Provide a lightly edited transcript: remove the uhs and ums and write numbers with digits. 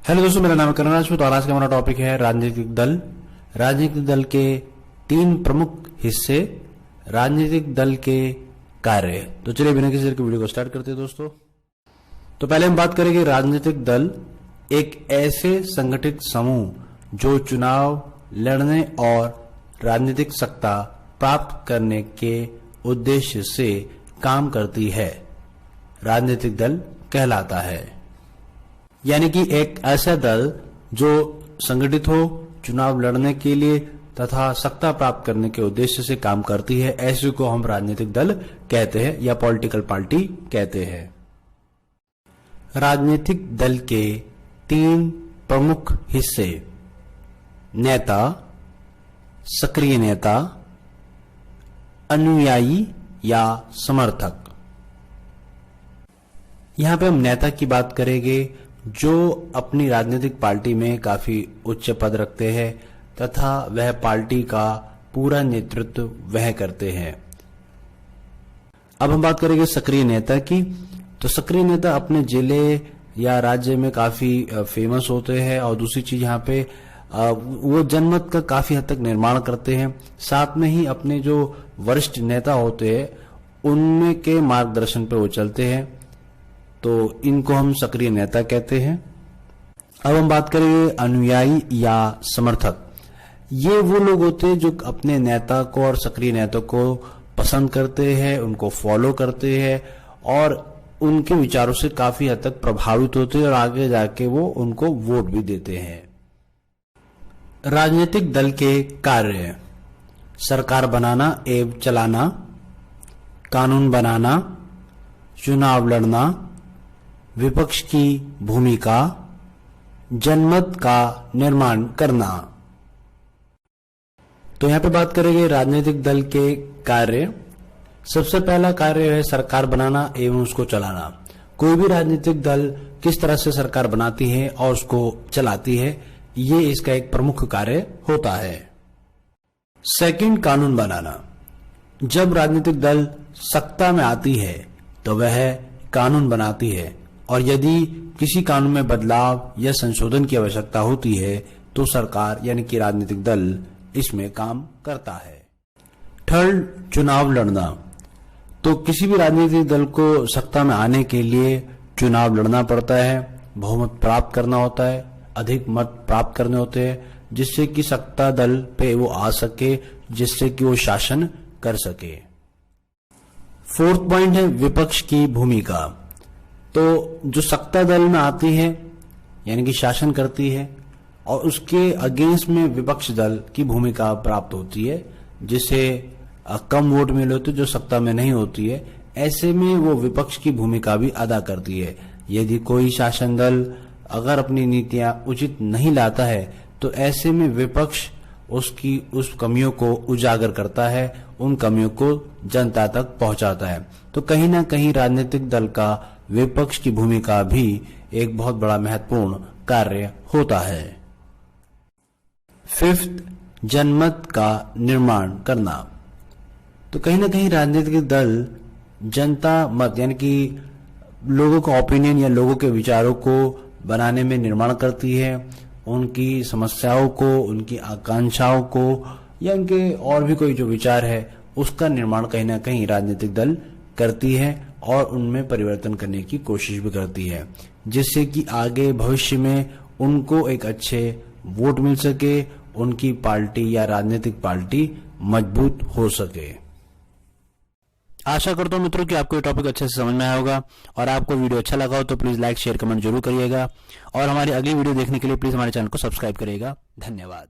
Hello दोस्तों, मेरा नाम है करण राजपूत और आज का हमारा टॉपिक है राजनीतिक दल। राजनीतिक दल के 3 प्रमुख हिस्से, राजनीतिक दल के कार्य। तो चलिए बिना किसी के वीडियो को स्टार्ट करते हैं दोस्तों। तो पहले हम बात करेंगे राजनीतिक दल एक ऐसे संगठित समूह जो चुनाव लड़ने और राजनीतिक सत्ता प्राप्त करने के उद्देश्य से काम करती है, राजनीतिक दल कहलाता है। यानी कि एक ऐसा दल जो संगठित हो, चुनाव लड़ने के लिए तथा सत्ता प्राप्त करने के उद्देश्य से काम करती है, ऐसे को हम राजनीतिक दल कहते हैं या पॉलिटिकल पार्टी कहते हैं। राजनीतिक दल के 3 प्रमुख हिस्से, नेता, सक्रिय नेता, अनुयायी या समर्थक। यहां पे हम नेता की बात करेंगे जो अपनी राजनीतिक पार्टी में काफी उच्च पद रखते हैं तथा वह पार्टी का पूरा नेतृत्व वह करते हैं। अब हम बात करेंगे सक्रिय नेता की। तो सक्रिय नेता अपने जिले या राज्य में काफी फेमस होते हैं और दूसरी चीज यहाँ पे वो जनमत का काफी हद तक निर्माण करते हैं। साथ में ही अपने जो वरिष्ठ नेता होते हैं उनमें के मार्गदर्शन पे वो चलते हैं, तो इनको हम सक्रिय नेता कहते हैं। अब हम बात करेंगे अनुयायी या समर्थक। ये वो लोग होते हैं जो अपने नेता को और सक्रिय नेता को पसंद करते हैं, उनको फॉलो करते हैं और उनके विचारों से काफी हद तक प्रभावित होते हैं और आगे जाके वो उनको वोट भी देते हैं। राजनीतिक दल के कार्य, सरकार बनाना एवं चलाना, कानून बनाना, चुनाव लड़ना, विपक्ष की भूमिका, जनमत का निर्माण करना। तो यहां पे बात करेंगे राजनीतिक दल के कार्य। सबसे पहला कार्य है सरकार बनाना एवं उसको चलाना। कोई भी राजनीतिक दल किस तरह से सरकार बनाती है और उसको चलाती है, ये इसका एक प्रमुख कार्य होता है। सेकंड, कानून बनाना। जब राजनीतिक दल सत्ता में आती है तो वह कानून बनाती है और यदि किसी कानून में बदलाव या संशोधन की आवश्यकता होती है तो सरकार यानी कि राजनीतिक दल इसमें काम करता है। थर्ड, चुनाव लड़ना। तो किसी भी राजनीतिक दल को सत्ता में आने के लिए चुनाव लड़ना पड़ता है, बहुमत प्राप्त करना होता है, अधिक मत प्राप्त करने होते हैं जिससे कि सत्ता दल पे वो आ सके, जिससे कि वो शासन कर सके। फोर्थ पॉइंट है विपक्ष की भूमिका। तो जो सत्ता दल में आती है यानी कि शासन करती है और उसके अगेंस्ट में विपक्ष दल की भूमिका प्राप्त होती है, जिसे कम वोट मिले होते जो सत्ता में नहीं होती है, ऐसे में वो विपक्ष की भूमिका भी अदा करती है। यदि कोई शासन दल अगर अपनी नीतियां उचित नहीं लाता है तो ऐसे में विपक्ष उसकी उस कमियों को उजागर करता है, उन कमियों को जनता तक पहुंचाता है। तो कहीं ना कहीं राजनीतिक दल का विपक्ष की भूमिका भी एक बहुत बड़ा महत्वपूर्ण कार्य होता है। फिफ्थ, जनमत का निर्माण करना। तो कहीं ना कहीं राजनीतिक दल जनता मत यानी कि लोगों का ओपिनियन या लोगों के विचारों को बनाने में निर्माण करती है, उनकी समस्याओं को, उनकी आकांक्षाओं को या उनके और भी कोई जो विचार है उसका निर्माण कहीं ना कहीं राजनीतिक दल करती है और उनमें परिवर्तन करने की कोशिश भी करती है, जिससे कि आगे भविष्य में उनको एक अच्छे वोट मिल सके, उनकी पार्टी या राजनीतिक पार्टी मजबूत हो सके। आशा करता हूं मित्रों कि आपको ये टॉपिक अच्छे से समझ में आया होगा और आपको वीडियो अच्छा लगा हो तो प्लीज लाइक शेयर कमेंट जरूर करिएगा और हमारी अगली वीडियो देखने के लिए प्लीज हमारे चैनल को सब्सक्राइब करिएगा। धन्यवाद।